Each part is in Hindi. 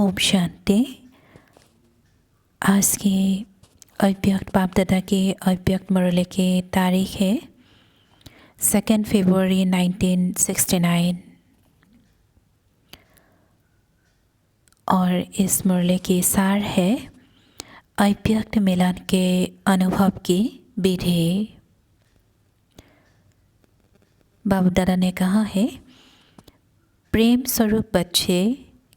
ओम शांति। आज के अव्यक्त बाप दादा के अव्यक्त मुरली की तारीख है 2 फरवरी 1969 और इस मुरली की सार है अव्यक्त मिलन के अनुभव की विधि। बाप दादा ने कहा है, प्रेम स्वरूप बच्चे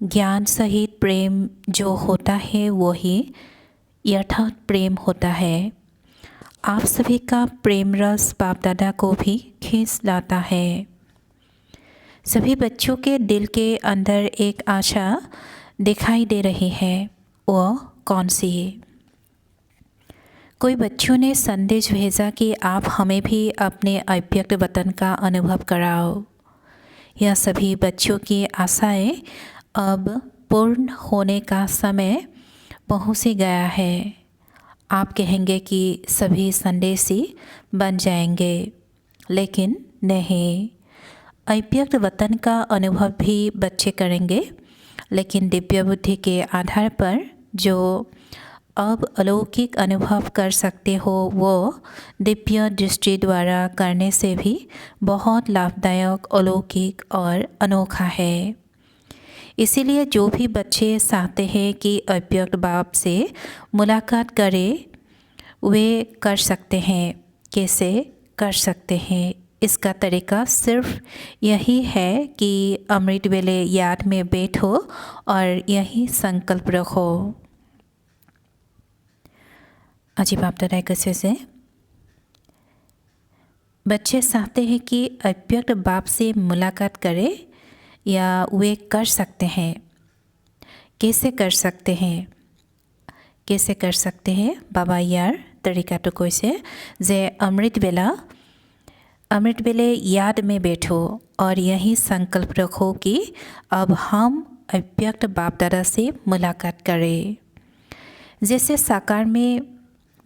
ज्ञान सहित प्रेम जो होता है वही यथार्थ प्रेम होता है। आप सभी का प्रेम रस बाप दादा को भी खींच लाता है। सभी बच्चों के दिल के अंदर एक आशा दिखाई दे रही है, वह कौन सी है? कोई बच्चों ने संदेश भेजा कि आप हमें भी अपने अव्यक्त वतन का अनुभव कराओ। यह सभी बच्चों की आशाएं अब पूर्ण होने का समय पहुँच ही गया है। आप कहेंगे कि सभी संदेशी बन जाएंगे, लेकिन नहीं। अव्यक्त वतन का अनुभव भी बच्चे करेंगे, लेकिन दिव्य बुद्धि के आधार पर जो अब अलौकिक अनुभव कर सकते हो वो दिव्य दृष्टि द्वारा करने से भी बहुत लाभदायक, अलौकिक और अनोखा है। इसीलिए जो भी बच्चे चाहते हैं कि अव्यक्त बाप से मुलाकात करें, वे कर सकते हैं। कैसे कर सकते हैं? इसका तरीका सिर्फ यही है कि अमृत वेले याद में बैठो और यही संकल्प रखो। अजी बाप दादा कैसे से बच्चे चाहते हैं कि अव्यक्त बाप से मुलाकात करें या वे कर सकते हैं। कैसे कर सकते हैं? कैसे कर सकते हैं? बाबा यार तरीका तो कैसे जे अमृत बेले याद में बैठो और यही संकल्प रखो कि अब हम अव्यक्त बाप दादा से मुलाकात करें। जैसे साकार में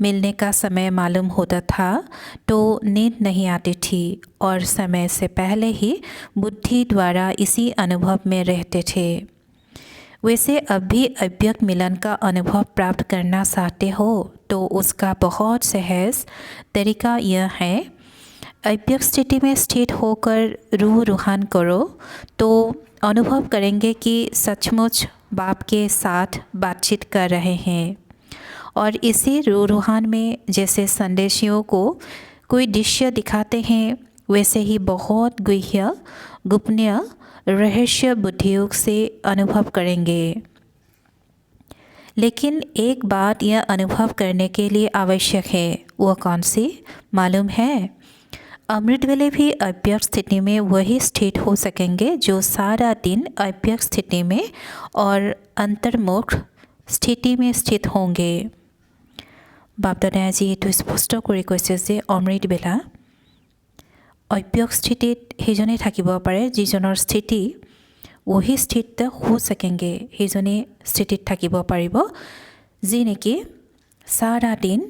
मिलने का समय मालूम होता था तो नींद नहीं आती थी और समय से पहले ही बुद्धि द्वारा इसी अनुभव में रहते थे। वैसे अब भी अव्यक्त मिलन का अनुभव प्राप्त करना चाहते हो तो उसका बहुत सहज तरीका यह है, अव्यक्त स्थिति में स्थित होकर रूह रूहान करो तो अनुभव करेंगे कि सचमुच बाप के साथ बातचीत कर रहे हैं। और इसी रूह रूहान में जैसे संदेशियों को कोई दृश्य दिखाते हैं, वैसे ही बहुत गुह्य गोपनीय रहस्य बुद्धियोग से अनुभव करेंगे। लेकिन एक बात यह अनुभव करने के लिए आवश्यक है, वह कौन सी मालूम है? अमृत वेले भी अव्यक्त स्थिति में वही स्थित हो सकेंगे जो सारा दिन अव्यक्त स्थिति में और अंतर्मुख स्थिति में स्थित होंगे। बाप दादाই আজি এইটো স্পষ্ট কৰি কৈছে যে অমৃত বেলা অব্যক্ত স্থিতিত সেইজনে থাকিব পাৰে যিজনৰ স্থিতি वही स्थित हो सकेंगे, সেইজনে স্থিতিত থাকিব পাৰিব যি নেকি सारा दिन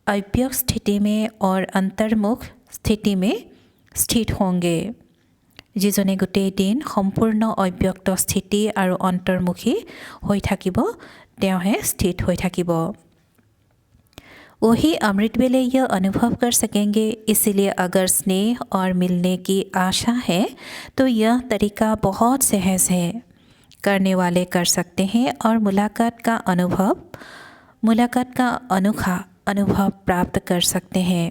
अव्यक्त स्थिति में और अंतर्मुख स्थिति में स्थित होंगे। যিজনে গোটেই দিন সম্পূৰ্ণ অব্যক্ত স্থিতি আৰু অন্তৰ্মুখী হৈ থাকিব, তেওঁহে স্থিত হৈ থাকিব। वही अमृत वेले यह अनुभव कर सकेंगे। इसीलिए अगर स्नेह और मिलने की आशा है तो यह तरीका बहुत सहज है, करने वाले कर सकते हैं और मुलाकात का अनोखा अनुभव प्राप्त कर सकते हैं।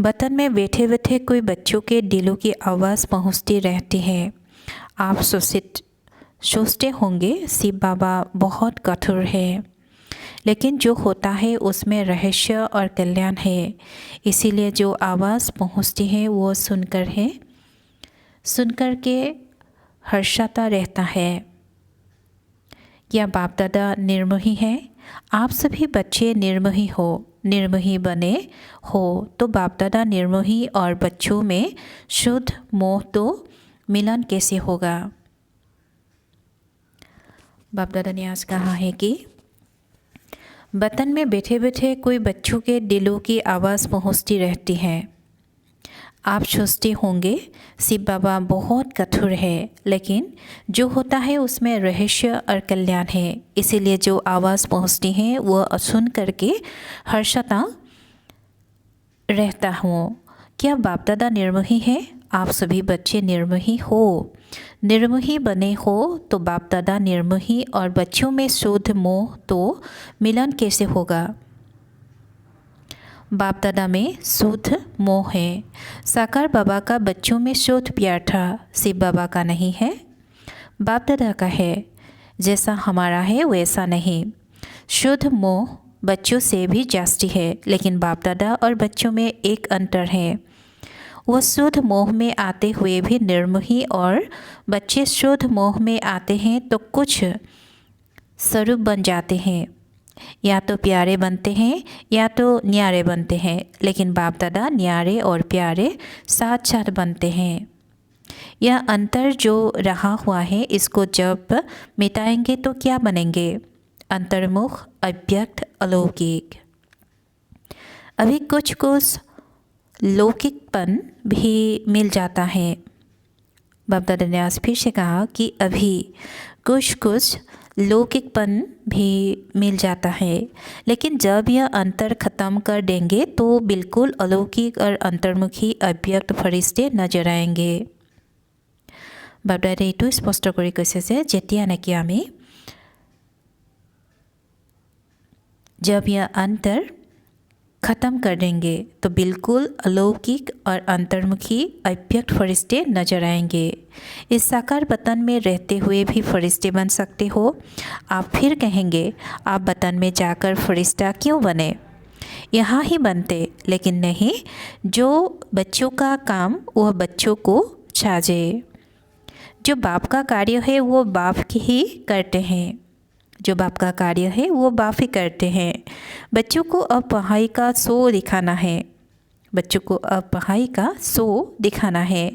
वतन में बैठे बैठे कोई बच्चों के दिलों की आवाज़ पहुंचती रहती है। आप सोचते होंगे शिव बाबा बहुत कठोर है, लेकिन जो होता है उसमें रहस्य और कल्याण है। इसीलिए जो आवाज़ पहुंचती है वो सुनकर के हर्षाता रहता है। क्या बाप दादा निर्मोही है? आप सभी बच्चे निर्मोही बने हो तो बाप दादा निर्मोही और बच्चों में शुद्ध मोह तो मिलन कैसे होगा? बाप दादा ने आज कहा है कि वतन में बैठे बैठे कोई बच्चों के दिलों की आवाज़ पहुंचती रहती है। आप सोचते होंगे शिव बाबा बहुत कठोर है, लेकिन जो होता है उसमें रहस्य और कल्याण है। इसीलिए जो आवाज़ पहुंचती है वह सुन करके हर्षता रहता हूँ। क्या बाप दादा निर्मोही है? आप सभी बच्चे निर्मोही हो। निर्मोही बने हो तो बाप दादा निर्मोही और बच्चों में शुद्ध मोह तो मिलन कैसे होगा? बाप दादा में शुद्ध मोह है। साकार बाबा का बच्चों में शुद्ध प्यार था, शिव बाबा का नहीं है, बाप दादा का है। जैसा हमारा है वैसा नहीं। शुद्ध मोह बच्चों से भी जास्ती है, लेकिन बाप दादा और बच्चों में एक अंतर है। वह शुद्ध मोह में आते हुए भी निर्मोही और बच्चे शुद्ध मोह में आते हैं तो कुछ स्वरूप बन जाते हैं, या तो प्यारे बनते हैं या तो न्यारे बनते हैं, लेकिन बाप दादा न्यारे और प्यारे साथ साथ बनते हैं। यह अंतर जो रहा हुआ है इसको जब मिटाएंगे तो क्या बनेंगे? अंतर्मुख, अव्यक्त, अलौकिक। अभी कुछ कुछ लौकिकपन भी मिल जाता है। बाप दादा ने आज फिर से कहा कि अभी कुछ कुछ लौकिकपन भी मिल जाता है, लेकिन जब यह अंतर ख़त्म कर देंगे तो बिल्कुल अलौकिक और अंतर्मुखी अव्यक्त फरिश्ते नजर आएंगे। बाप दादा এইটো স্পষ্ট কৰি কৈছে যে যেতিয়া নেকি আমি जब यह अंतर ख़त्म कर देंगे तो बिल्कुल अलौकिक और अंतर्मुखी अव्यक्त फरिश्ते नजर आएंगे। इस साकार वतन में रहते हुए भी फरिश्ते बन सकते हो। आप फिर कहेंगे आप वतन में जाकर फरिश्ता क्यों बने? यहाँ ही बनते, लेकिन नहीं, जो बच्चों का काम वह बच्चों को छाजे। जो बाप का कार्य है वो बाप ही करते हैं। जो बाप का कार्य है वो बाप ही करते हैं। बच्चों को अब पढ़ाई का शो दिखाना है। बच्चों को अब पढ़ाई का शो दिखाना है।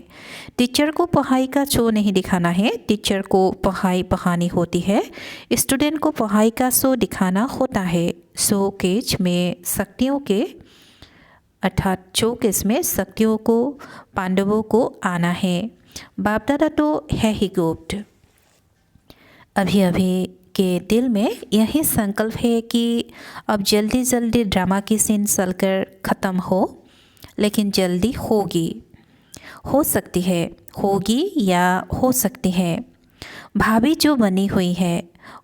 टीचर को पढ़ाई का शो नहीं दिखाना है। टीचर को पढ़ाई पढ़ानी होती है। स्टूडेंट को पढ़ाई का शो दिखाना होता है। शोकेज में शक्तियों के अर्थात शोकेस में शक्तियों को, पांडवों को आना है। बाप दादा तो है ही गुप्त। अभी अभी के दिल में यही संकल्प है कि अब जल्दी जल्दी ड्रामा की सीन चलकर ख़त्म हो, लेकिन जल्दी होगी, हो सकती है, होगी या हो सकती है। भाभी जो बनी हुई है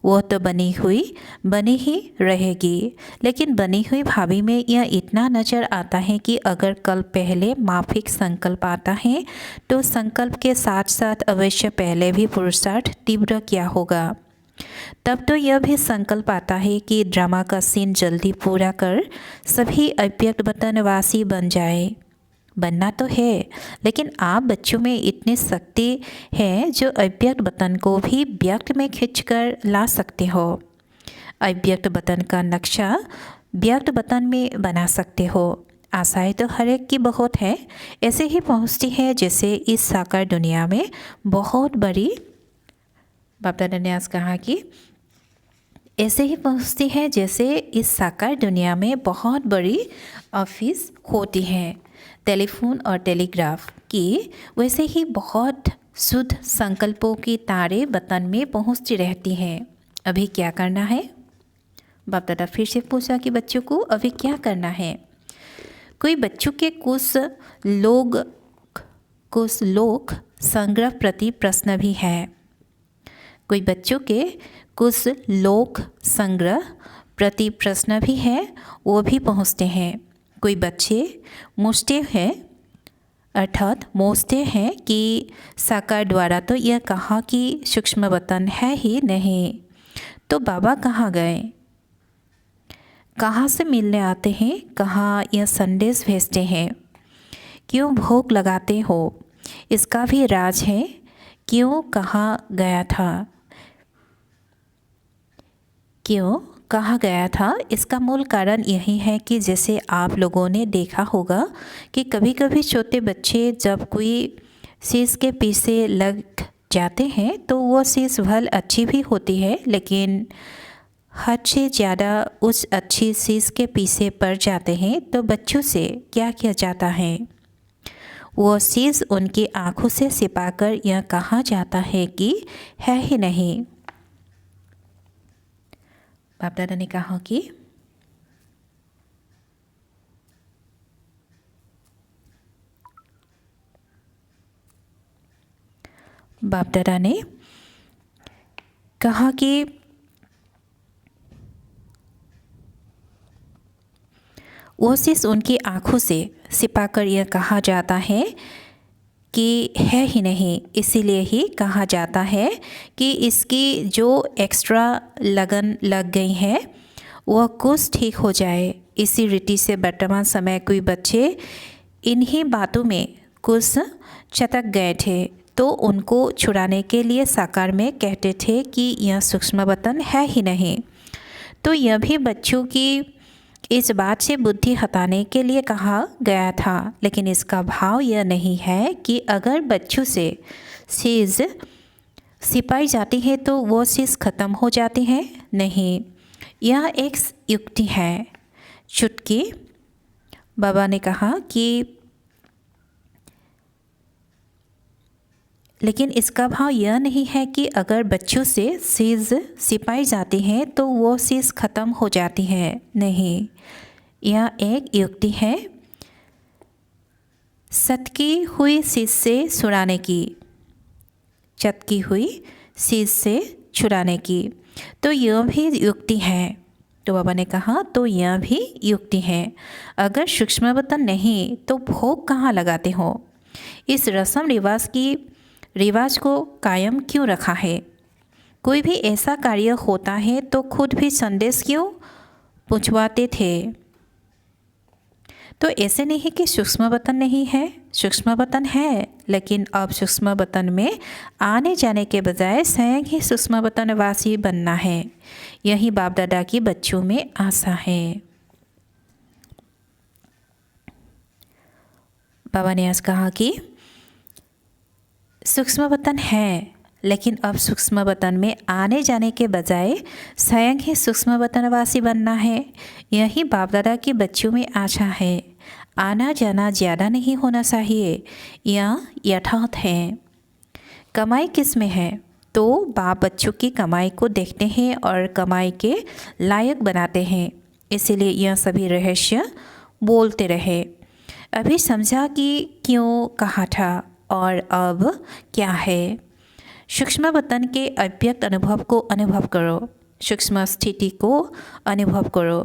वो तो बनी ही रहेगी, लेकिन बनी हुई भाभी में यह इतना नज़र आता है कि अगर कल पहले माफिक संकल्प आता है तो संकल्प के साथ साथ अवश्य पहले भी पुरुषार्थ तीव्र किया होगा। तब तो यह भी संकल्प आता है कि ड्रामा का सीन जल्दी पूरा कर सभी अव्यक्त वतनवासी बन जाए। बनना तो है, लेकिन आप बच्चों में इतनी शक्ति है जो अव्यक्त वतन को भी व्यक्त में खींचकर ला सकते हो। अव्यक्त वतन का नक्शा व्यक्त वतन में बना सकते हो। आशाएं तो हर एक की बहुत है, ऐसे ही पहुंचती है जैसे इस साकार दुनिया में बहुत बड़ी, बाप दादा ने आज कहा कि ऐसे ही पहुंचती है जैसे इस साकार दुनिया में बहुत बड़ी ऑफिस होती है टेलीफोन और टेलीग्राफ की, वैसे ही बहुत शुद्ध संकल्पों की तारे वतन में पहुंचती रहती हैं। अभी क्या करना है? बाप दादा फिर से पूछा कि बच्चों को अभी क्या करना है। कोई बच्चों के कुछ लोक संग्रह प्रति प्रश्न भी है। कोई बच्चों के कुछ लोक संग्रह प्रति प्रश्न भी है, वो भी पहुँचते हैं। कोई बच्चे मुझते हैं अर्थात मोचते हैं कि साकार द्वारा तो यह कहा कि सूक्ष्म वतन है ही नहीं, तो बाबा कहाँ गए, कहाँ से मिलने आते हैं, कहाँ यह संदेश भेजते हैं, क्यों भोग लगाते हो, इसका भी राज है। क्यों कहाँ गया था, क्यों कहा गया था, इसका मूल कारण यही है कि जैसे आप लोगों ने देखा होगा कि कभी कभी छोटे बच्चे जब कोई चीज़ के पीछे लग जाते हैं तो वो चीज़ भल अच्छी भी होती है, लेकिन हद से ज़्यादा उस अच्छी चीज़ के पीछे पड़ जाते हैं तो बच्चों से क्या किया जाता है, वो चीज़ उनकी आंखों से छिपाकर यह कहा जाता है कि है ही नहीं। बाप दादा ने कहा कि बाप दादा ने कहा कि वो चीज़ उनकी आंखों से छिपाकर यह कहा जाता है कि है ही नहीं, इसीलिए ही कहा जाता है कि इसकी जो एक्स्ट्रा लगन लग गई है वह कुछ ठीक हो जाए। इसी रीति से वर्तमान समय कोई बच्चे इन्हीं बातों में कुछ चटक गए थे तो उनको छुड़ाने के लिए साकार में कहते थे कि यह सूक्ष्म वतन है ही नहीं। तो यह भी बच्चों की इस बात से बुद्धि हटाने के लिए कहा गया था, लेकिन इसका भाव यह नहीं है कि अगर बच्चों से चीज़ छिपाई जाती है तो वो चीज़ ख़त्म हो जाती है। नहीं, यह एक युक्ति है। चुटकी बाबा ने कहा कि लेकिन इसका भाव यह नहीं है कि अगर बच्चों से चीज़ छिपाई जाती है तो वो चीज़ ख़त्म हो जाती है। नहीं, यह एक युक्ति है सटकी हुई चीज़ से छुड़ाने की, चटकी हुई चीज़ से छुड़ाने की। तो यह भी युक्ति है। तो बाबा ने कहा तो यह भी युक्ति है। अगर सूक्ष्म वतन नहीं तो भोग कहाँ लगाते हो? इस रस्म रिवाज को कायम क्यों रखा है? कोई भी ऐसा कार्य होता है तो खुद भी संदेश क्यों पहुँचवाते थे? तो ऐसे नहीं कि सूक्ष्म वतन नहीं है, सूक्ष्म वतन है, लेकिन अब सूक्ष्म वतन में आने जाने के बजाय स्वयं ही सूक्ष्म वतन वासी बनना है। यही बाप दादा की बच्चों में आशा है। बाबा ने आज कहा कि सूक्ष्म वतन है, लेकिन अब सूक्ष्म वतन में आने जाने के बजाय स्वयं ही सूक्ष्म वतनवासी बनना है। यही बाप दादा की बच्चों में आशा है। आना जाना ज़्यादा नहीं होना चाहिए, यह यथार्थ है। कमाई किस में है? तो बाप बच्चों की कमाई को देखते हैं और कमाई के लायक बनाते हैं। इसीलिए यह सभी रहस्य बोलते रहे। अभी समझा कि क्यों कहा था और अब क्या है। सूक्ष्म वतन के अव्यक्त अनुभव को अनुभव करो, सूक्ष्म स्थिति को अनुभव करो।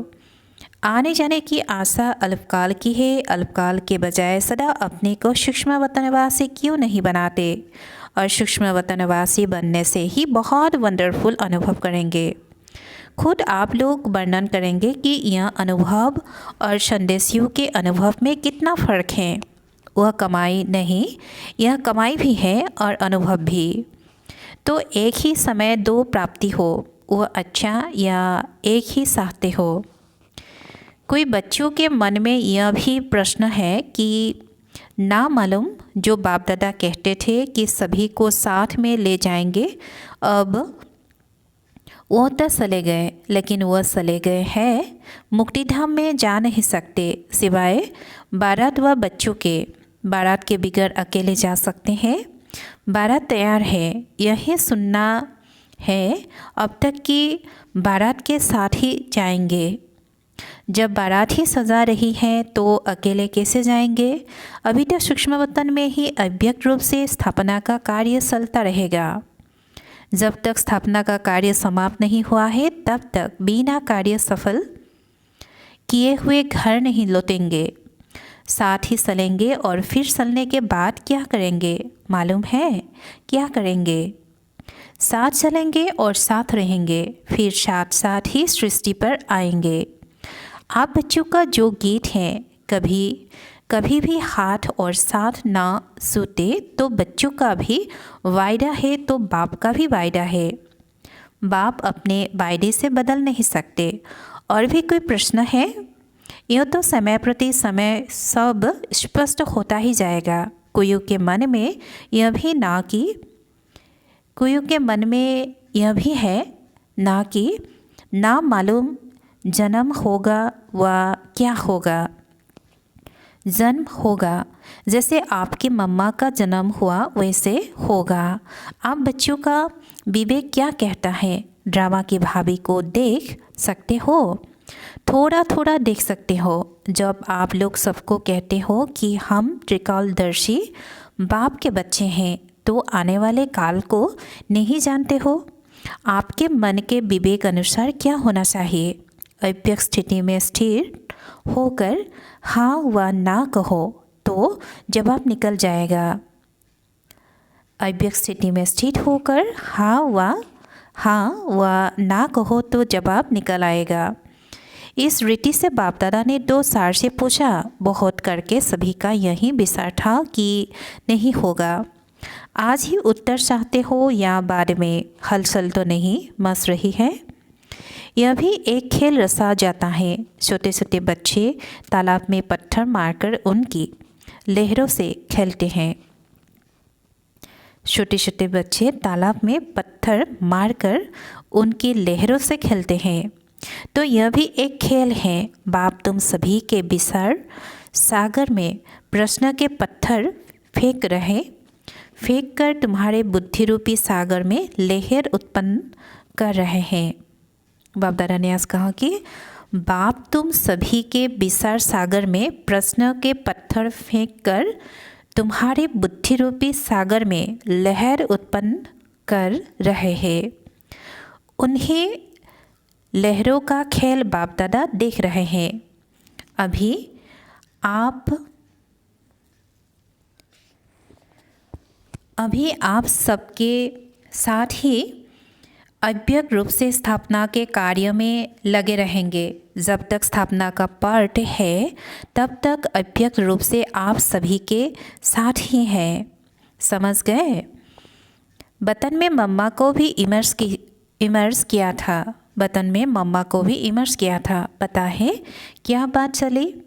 आने जाने की आशा अल्पकाल की है। अल्पकाल के बजाय सदा अपने को सूक्ष्म वतनवासी क्यों नहीं बनाते? और सूक्ष्म वतनवासी बनने से ही बहुत वंडरफुल अनुभव करेंगे। खुद आप लोग वर्णन करेंगे कि यह अनुभव और संदेशियों के अनुभव में कितना फ़र्क है। वह कमाई नहीं, यह कमाई भी है और अनुभव भी। तो एक ही समय दो प्राप्ति हो, वह अच्छा या एक ही चाहते हो? कोई बच्चों के मन में यह भी प्रश्न है कि ना मालूम जो बाप दादा कहते थे कि सभी को साथ में ले जाएंगे, अब वो तो चले गए, लेकिन वह चले गए हैं मुक्तिधाम में जा नहीं सकते सिवाय बारात व बच्चों के। बारात के बिगड़ अकेले जा सकते हैं। बारात तैयार है, यही सुनना है अब तक कि बारात के साथ ही जाएंगे। जब बारात ही सजा रही है तो अकेले कैसे जाएंगे? अभी तक सूक्ष्म वतन में ही अव्यक्त रूप से स्थापना का कार्य चलता रहेगा। जब तक स्थापना का कार्य समाप्त नहीं हुआ है तब तक बिना कार्य सफल किए हुए घर नहीं लौटेंगे। साथ ही चलेंगे और फिर चलने के बाद क्या करेंगे मालूम है? क्या करेंगे? साथ चलेंगे और साथ रहेंगे, फिर साथ साथ ही सृष्टि पर आएंगे। आप बच्चों का जो गीत है, कभी भी हाथ और साथ ना सूते तो बच्चों का भी वायदा है तो बाप का भी वायदा है। बाप अपने वायदे से बदल नहीं सकते। और भी कोई प्रश्न है? यह तो समय प्रति समय सब स्पष्ट होता ही जाएगा। कोइयों के मन में यह भी है ना कि ना मालूम जन्म होगा व क्या होगा। जन्म होगा, जैसे आपकी मम्मा का जन्म हुआ वैसे होगा। आप बच्चों का विवेक क्या कहता है ड्रामा की भाभी को देख सकते हो, थोड़ा थोड़ा देख सकते हो। जब आप लोग सबको कहते हो कि हम त्रिकालदर्शी बाप के बच्चे हैं, तो आने वाले काल को नहीं जानते हो। आपके मन के विवेक अनुसार क्या होना चाहिए। अव्यक्त स्थिति में स्थिर होकर हाँ व ना कहो तो जवाब निकल जाएगा। अव्यक्त स्थिति में स्थिर होकर हाँ व ना कहो तो जवाब निकल आएगा। इस रीति से बाप दादा ने 2 साल से पूछा। बहुत करके सभी का यही विचार था कि नहीं होगा। आज ही उत्तर चाहते हो या बाद में, हलचल तो नहीं मच रही है। यह भी एक खेल रचा जाता है। छोटे छोटे बच्चे तालाब में पत्थर मारकर उनकी लहरों से खेलते हैं। छोटे छोटे बच्चे तालाब में पत्थर मारकर उनकी लहरों से खेलते हैं। तो यह भी एक खेल है। बाप तुम सभी के विचार सागर में प्रश्न के पत्थर फेंक कर तुम्हारे बुद्धि रूपी सागर में लहर उत्पन्न कर रहे हैं। बाप दादा ने आज कहा कि बाप तुम सभी के विचार सागर में प्रश्न के पत्थर फेंक कर तुम्हारे बुद्धि रूपी सागर में लहर उत्पन्न कर रहे हैं। उन्हें लहरों का खेल बाप दादा देख रहे हैं। अभी आप सबके साथ ही अव्यक्त रूप से स्थापना के कार्य में लगे रहेंगे। जब तक स्थापना का पार्ट है तब तक अव्यक्त रूप से आप सभी के साथ ही हैं। समझ गए। वतन में मम्मा को भी इमर्स किया था। वतन में मम्मा को भी इमर्स किया था। पता है क्या बात चली।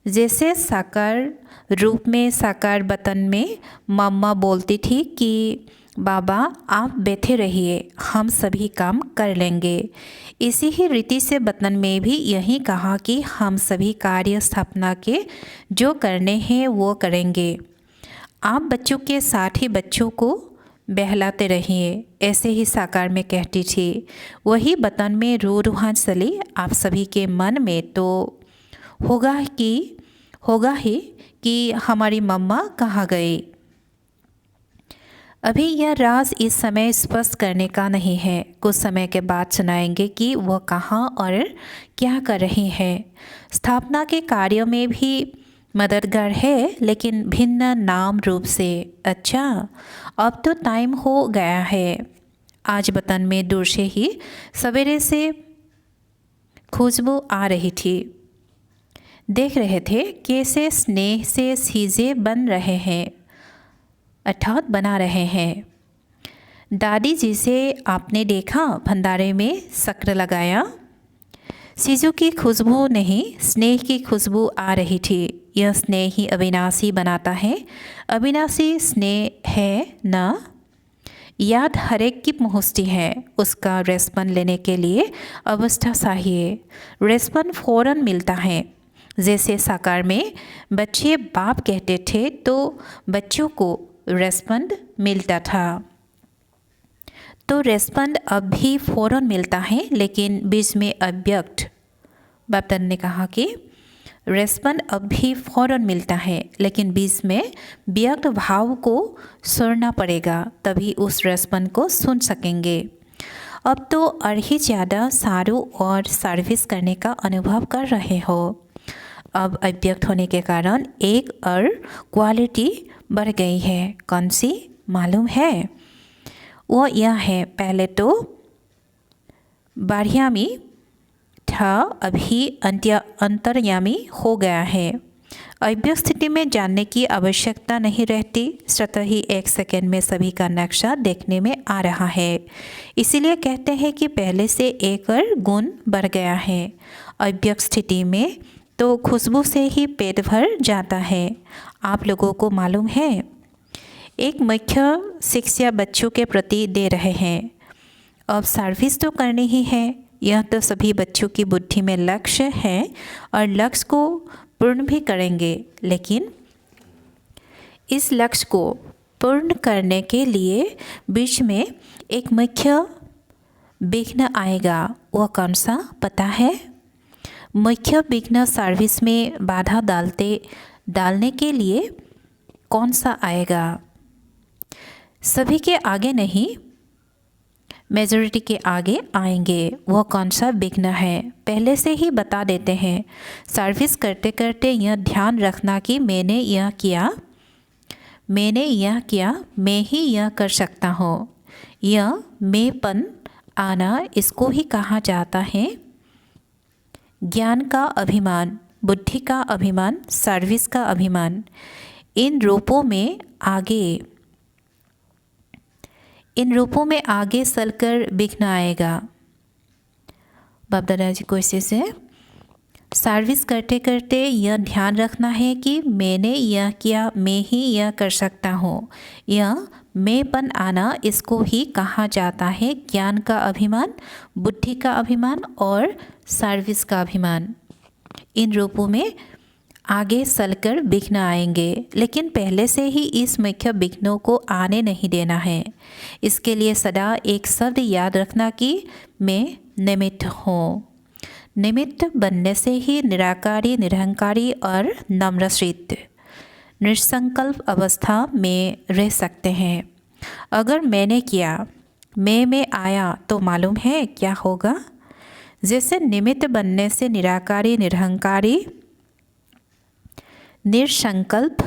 जैसे साकार रूप में साकार वतन में मम्मा बोलती थी कि बाबा आप बैठे रहिए, हम सभी काम कर लेंगे। इसी ही रीति से वतन में भी यही कहा कि हम सभी कार्य स्थापना के जो करने हैं वो करेंगे। आप बच्चों के साथ ही बच्चों को बहलाते रहिए, ऐसे ही साकार में कहती थी। वही वतन में रूहान चली आप सभी के मन में तो होगा ही कि हमारी मम्मा कहाँ गई। अभी यह राज इस समय स्पष्ट करने का नहीं है। कुछ समय के बाद सुनाएंगे कि वह कहाँ और क्या कर रही है। स्थापना के कार्यों में भी मददगार है, लेकिन भिन्न नाम रूप से। अच्छा, अब तो टाइम हो गया है। आज वतन में दूर से ही सवेरे से खुशबू आ रही थी। देख रहे थे कैसे स्नेह से चीज़ें बन रहे हैं, अर्थात बना रहे हैं। दादी जी से आपने देखा भंडारे में शक्कर लगाया। चीज़ों की खुशबू नहीं, स्नेह की खुशबू आ रही थी। यह स्नेह ही अविनाशी बनाता है। अविनाशी स्नेह है ना। याद हर एक की पहुँचती है। उसका रेस्पॉन्स लेने के लिए अवस्था चाहिए। रेस्पॉन्स फ़ौरन मिलता है। जैसे साकार में बच्चे बाप कहते थे तो बच्चों को रेस्पॉन्स मिलता था। तो रेस्पॉन्स अब भी फ़ौरन मिलता है, लेकिन बीच में अव्यक्त। बाप दादा ने कहा कि रेस्पॉन्स अब भी फ़ौरन मिलता है, लेकिन बीच में व्यक्त भाव को सुनना पड़ेगा, तभी उस रेस्पॉन्स को सुन सकेंगे। अब तो और ही ज़्यादा सारू और सर्विस करने का अनुभव कर रहे हो। अब अव्यक्त होने के कारण एक और क्वालिटी बढ़ गई है। कौन सी मालूम है? वो यह है, पहले तो बाह्यामी था, अभी अंतर्यामी हो गया है। अव्यक्त स्थिति में जानने की आवश्यकता नहीं रहती। स्वतः ही 1 सेकंड में सभी का नक्शा देखने में आ रहा है। इसीलिए कहते हैं कि पहले से एक और गुण बढ़ गया है। अव्यक्त स्थिति में तो खुशबू से ही पेट भर जाता है। आप लोगों को मालूम है। एक मुख्य शिक्षा बच्चों के प्रति दे रहे हैं। अब सर्विस तो करनी ही है। यह तो सभी बच्चों की बुद्धि में लक्ष्य है और लक्ष्य को पूर्ण भी करेंगे, लेकिन इस लक्ष्य को पूर्ण करने के लिए बीच में एक मुख्य विघ्न आएगा। वह कौन सा पता है? मुख्य विघ्न सर्विस में बाधा डालने के लिए कौन सा आएगा? सभी के आगे नहीं, मेजॉरिटी के आगे आएंगे। वह कौन सा विघ्न है? पहले से ही बता देते हैं। सर्विस करते करते यह ध्यान रखना कि मैंने यह किया, मैं ही यह कर सकता हूँ। यह मैंपन आना, इसको ही कहा जाता है ज्ञान का अभिमान, बुद्धि का अभिमान, सर्विस का अभिमान। इन रूपों में आगे चलकर विघ्न आएगा। बाप दादा जी को इसी से सर्विस करते करते यह ध्यान रखना है कि मैंने यह किया, मैं ही यह कर सकता हूँ। यह मैंपन आना, इसको ही कहा जाता है ज्ञान का अभिमान, बुद्धि का अभिमान और सर्विस का अभिमान। इन रूपों में आगे चलकर विघ्न आएंगे, लेकिन पहले से ही इस मुख्य विघ्नों को आने नहीं देना है। इसके लिए सदा एक शब्द याद रखना कि मैं निमित्त हूँ। निमित्त बनने से ही निराकारी, निरहंकारी और नम्रचित्त, निसंकल्प अवस्था में रह सकते हैं। अगर मैंने किया, मैं में आया तो मालूम है क्या होगा? जैसे निमित्त बनने से निराकारी, निरहंकारी, निसंकल्प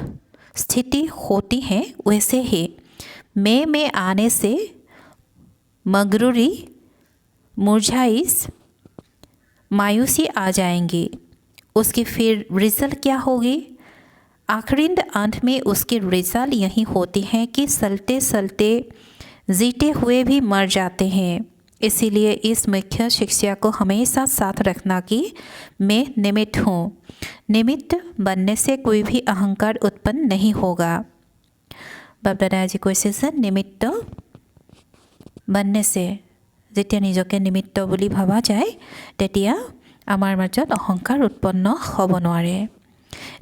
स्थिति होती है, वैसे ही मैं में आने से मगरूरी, मुरझाइश, मायूसी आ जाएंगी। उसकी फिर रिजल्ट क्या होगी? आखिरी अंत में उसकी रिजल्ट यही होती है कि चलते चलते जीते हुए भी मर जाते हैं। इसीलिए इस मुख्य शिक्षा को हमेशा साथ रखना कि मैं निमित्त हूँ। निमित्त बनने से कोई भी अहंकार उत्पन्न नहीं होगा। बाप दादा जी কৈছে যে निमित्त बनने से যেতিয়া নিজকে নিমিত্ত বুলি ভাবা যায়, তেতিয়া আমাৰ মাজত अहंकार उत्पन्न হ'ব নোৱাৰে।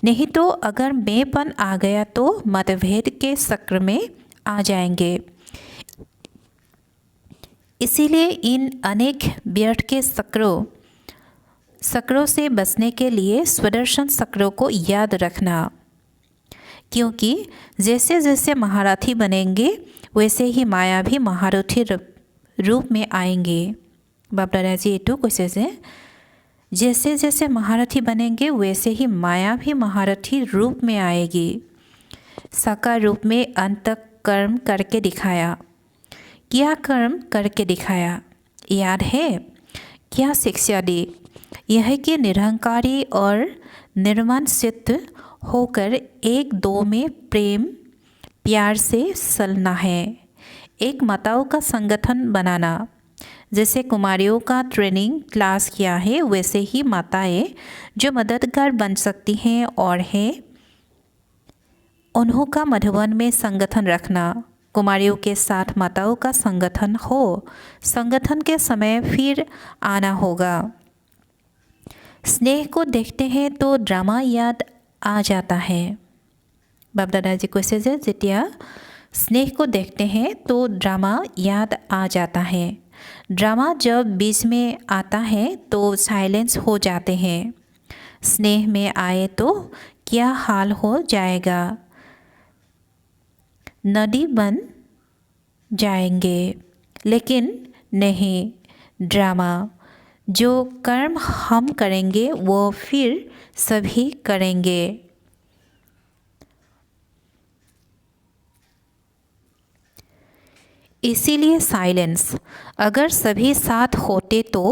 नहीं तो अगर मैंपन आ गया तो मतभेद के चक्र में आ जाएंगे। इसीलिए इन अनेक व्यर्थ के चक्रों से बचने के लिए स्वदर्शन चक्रों को याद रखना, क्योंकि जैसे जैसे महारथी बनेंगे वैसे ही माया भी महारथी रूप में आएंगे। बाप दादा जी एटू कैसे से जैसे जैसे महारथी बनेंगे वैसे ही माया भी महारथी रूप में आएगी। साकार रूप में अंतक कर्म करके दिखाया। क्या कर्म करके दिखाया? याद है क्या शिक्षा दी? यह कि निरहंकारी और निर्मल चित्त होकर एक दो में प्रेम प्यार से चलना है। एक माताओं का संगठन बनाना। जैसे कुमारियों का ट्रेनिंग क्लास किया है, वैसे ही माताएं जो मददगार बन सकती हैं और है उन्हों का मधुबन में संगठन रखना। कुमारियों के साथ माताओं का संगठन हो। संगठन के समय फिर आना होगा। स्नेह को देखते हैं तो ड्रामा याद आ जाता है। बाप दादा जी कैसे जे जेतिया स्नेह को देखते हैं तो ड्रामा याद आ जाता है। ड्रामा जब बीच में आता है तो साइलेंस हो जाते हैं। स्नेह में आए तो क्या हाल हो जाएगा? नदी बन जाएंगे। लेकिन नहीं, ड्रामा जो कर्म हम करेंगे वो फिर सभी करेंगे। इसीलिए साइलेंस। अगर सभी साथ होते तो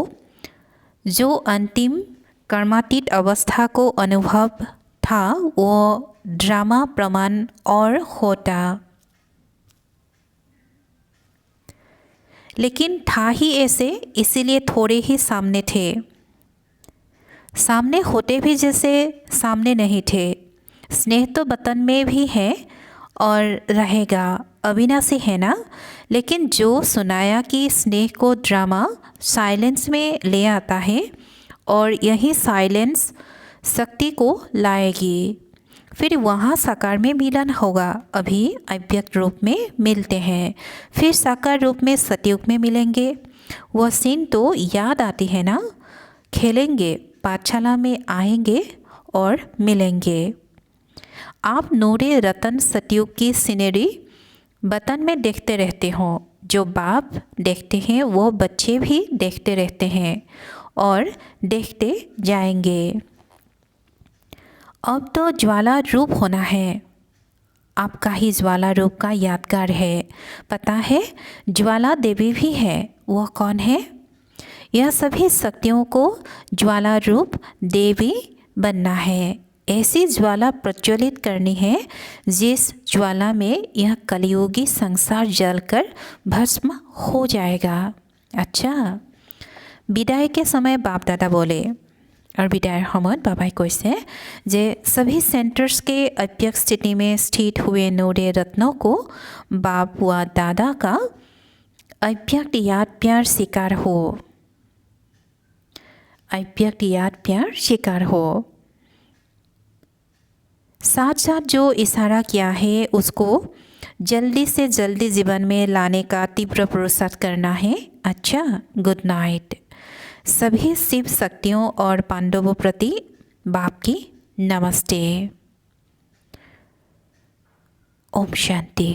जो अंतिम कर्मातीत अवस्था को अनुभव था वो ड्रामा प्रमाण और होता। लेकिन था ही ऐसे, इसीलिए थोड़े ही सामने थे। सामने होते भी जैसे सामने नहीं थे। स्नेह तो वतन में भी है और रहेगा, अविनाशी है ना। लेकिन जो सुनाया कि स्नेह को ड्रामा साइलेंस में ले आता है और यही साइलेंस शक्ति को लाएगी। फिर वहाँ साकार में मिलन होगा। अभी अव्यक्त रूप में मिलते हैं, फिर साकार रूप में सतयुग में मिलेंगे। वह सीन तो याद आती है ना, खेलेंगे, पाठशाला में आएंगे और मिलेंगे। आप नूरे रतन सतयुग की सीनरी वतन में देखते रहते हो। जो बाप देखते हैं वो बच्चे भी देखते रहते हैं और देखते जाएंगे। अब तो ज्वाला रूप होना है। आपका ही ज्वाला रूप का यादगार है। पता है ज्वाला देवी भी है। वह कौन है? यह सभी शक्तियों को ज्वाला रूप देवी बनना है। ऐसी ज्वाला प्रज्वलित करनी है जिस ज्वाला में यह कलियुगी संसार जलकर भस्म हो जाएगा। अच्छा, विदाई के समय बाप दादा बोले और विदायर সময়ত বাবাই কৈছে যে सभी सेंटर्स के अव्यक्त स्थिति में स्थित हुए नूरे रत्नों को बाप व दादा का अव्यक्त याद प्यार शिकार हो। अव्यक्त याद प्यार शिकार हो। साथ साथ जो इशारा किया है उसको जल्दी से जल्दी जीवन में लाने का तीव्र पुरुषार्थ करना है। अच्छा, गुड नाइट। सभी शिव शक्तियों और पांडवों प्रति बाप की नमस्ते। ओम शांति।